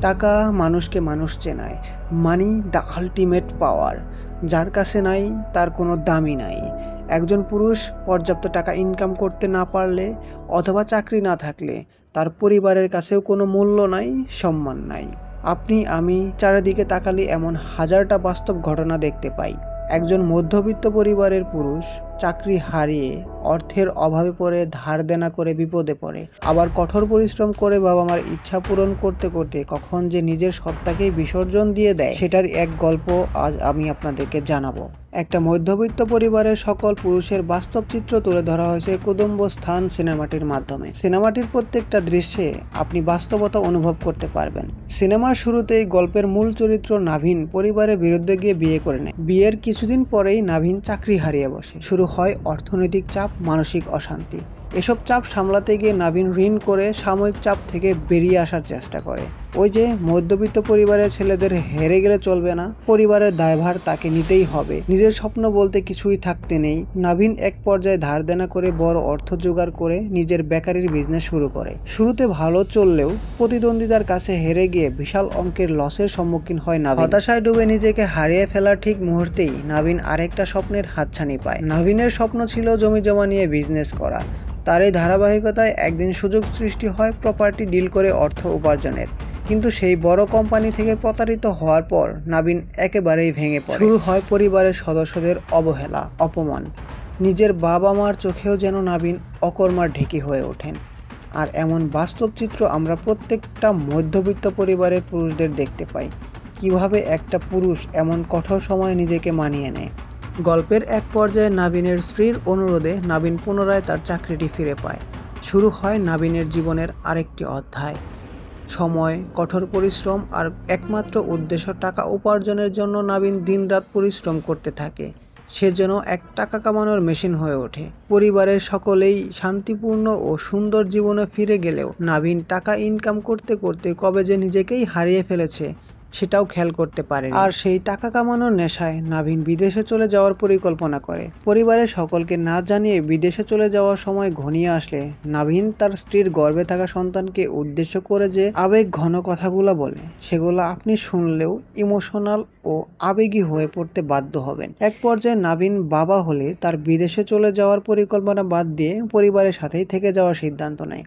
টাকা মানুষকে মানুষ চেনায়। মানি দ্য আল্টিমেট পাওয়ার। যার কাছে নাই তার কোনো দামই নাই। একজন পুরুষ পর্যাপ্ত টাকা ইনকাম করতে না পারলে অথবা চাকরি না থাকলে তার পরিবারের কাছেও কোনো মূল্য নাই, সম্মান নাই। আপনি আমি চারিদিকে তাকালে এমন হাজারটা বাস্তব ঘটনা দেখতে পাই। একজন মধ্যবিত্ত পরিবারের পুরুষ চাকরি হারিয়ে অর্থের অভাবে পড়ে ধার দেনা করে বিপদে পড়ে, আবার কঠোর পরিশ্রম করে বাবা মার ইচ্ছা পূরণ করতে করতে কখন যে নিজের সত্তাকেই বিসর্জন দিয়ে দেয়, সেটার এক গল্প আজ আমি আপনাদেরকে জানাবো। একটা মধ্যবিত্ত পরিবারের সকল পুরুষের বাস্তব চিত্র তুলে ধরা হয়েছে কুদুম্বস্থান সিনেমাটির মাধ্যমে। সিনেমাটির প্রত্যেকটা দৃশ্যে আপনি বাস্তবতা অনুভব করতে পারবেন। সিনেমার শুরুতেই গল্পের মূল চরিত্র নাভিন পরিবারের বিরুদ্ধে গিয়ে বিয়ে করে নেয়। বিয়ের কিছুদিন পরেই নাভিন চাকরি হারিয়ে বসে। শুরু হয় অর্থনৈতিক চাপ, মানসিক অশান্তি। এসব চাপ সামলাতে গিয়ে নাভিন ঋণ করে সাময়িক চাপ থেকে বেরিয়ে আসার চেষ্টা করে। ওই যে মধ্যবিত্ত পরিবারের ছেলেদের হেরে গেলে চলবে না, পরিবারের দায়ভার তাকে নিতেই হবে। নিজের স্বপ্ন বলতে কিছুই থাকতে নেই। নাভিন এক পর্যায়ে ধার দেনা করে বড় অর্থ জোগাড় করে নিজের বেকারির বিজনেস শুরু করে। শুরুতে ভালো চললেও প্রতিদ্বন্দ্বিতার কাছে হেরে গিয়ে বিশাল অঙ্কের লসের সম্মুখীন হয় নাভিন। হতাশায় ডুবে নিজেকে হারিয়ে ফেলার ঠিক মুহূর্তেই নাভিন আরেকটা স্বপ্নের হাতছানি পায়। নাভিনের স্বপ্ন ছিল জমি জমা নিয়ে বিজনেস করা। তার এই ধারাবাহিকতায় একদিন সুযোগ সৃষ্টি হয় প্রপার্টি ডিল করে অর্থ উপার্জনের। কিন্তু সেই বড় কোম্পানি থেকে প্রতারিত হওয়ার পর নাভিন একেবারেই ভেঙে পড়ে। শুরু হয় পরিবারের সদস্যদের অবহেলা, অপমান। নিজের বাবা মার চোখেও যেন নাভিন অকর্মার ঢেঁকি হয়ে ওঠেন। আর এমন বাস্তব চিত্র আমরা প্রত্যেকটা মধ্যবিত্ত পরিবারের পুরুষদের দেখতে পাই। কিভাবে একটা পুরুষ এমন কঠোর সময়ে নিজেকে মানিয়ে নেয়। গল্পের এক পর্যায়ে নাভিনের স্ত্রীর অনুরোধে নাভিন পুনরায় তার চাকরিটি ফিরে পায়। শুরু হয় নাভিনের জীবনের আরেকটি অধ্যায়। সময়, কঠোর পরিশ্রম আর একমাত্র উদ্দেশ্য টাকা উপার্জনের জন্য নাভিন দিনরাত পরিশ্রম করতে থাকে। সে যেন এক টাকা কামানোর মেশিন হয়ে ওঠে। পরিবারের সকলেই শান্তিপূর্ণ ও সুন্দর জীবনে ফিরে গেলেও নাভিন টাকা ইনকাম করতে করতে কবে যে নিজেকেই হারিয়ে ফেলেছে সেটাও খেয়াল করতে পারে। আর সেই টাকা কামানোর নেশায় নাভিন বিদেশে চলে যাওয়ার পরিকল্পনা করে। পরিবারের সকলকে না জানিয়ে বিদেশে চলে যাওয়ার সময় ঘনিয়ে আসলে নাভিন তার স্ত্রীর গর্ভে থাকা সন্তানকে উদ্দেশ্য করে যে আবেগ ঘন কথাগুলো বলে, সেগুলো আপনি শুনলেও ইমোশনাল ও আবেগী হয়ে পড়তে বাধ্য হবেন। এক পর্যায়ে নাভিন বাবা হলে তার বিদেশে চলে যাওয়ার পরিকল্পনা বাদ দিয়ে পরিবারের সাথেই থেকে যাওয়ার সিদ্ধান্ত নেয়,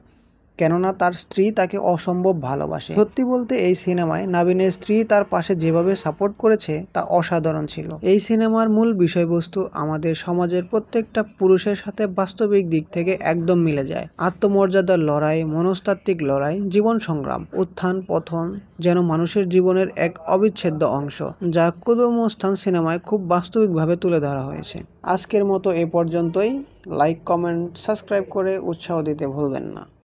কেননা তার স্ত্রী তাকে অসম্ভব ভালোবাসে। সত্যি বলতে এই সিনেমায় নাভিনের স্ত্রী তার পাশে যেভাবে সাপোর্ট করেছে তা অসাধারণ ছিল। এই সিনেমার মূল বিষয়বস্তু আমাদের সমাজের প্রত্যেকটা পুরুষের সাথে বাস্তবিক দিক থেকে একদম মিলে যায়। আত্মমর্যাদার লড়াই, মনস্তাত্ত্বিক লড়াই, জীবন সংগ্রাম, উত্থান পতন যেন মানুষের জীবনের এক অবিচ্ছেদ্য অংশ, যা কুদুম্বস্থান সিনেমায় খুব বাস্তবিকভাবে তুলে ধরা হয়েছে। আজকের মতো এ পর্যন্তই। লাইক, কমেন্ট, সাবস্ক্রাইব করে উৎসাহ দিতে ভুলবেন না।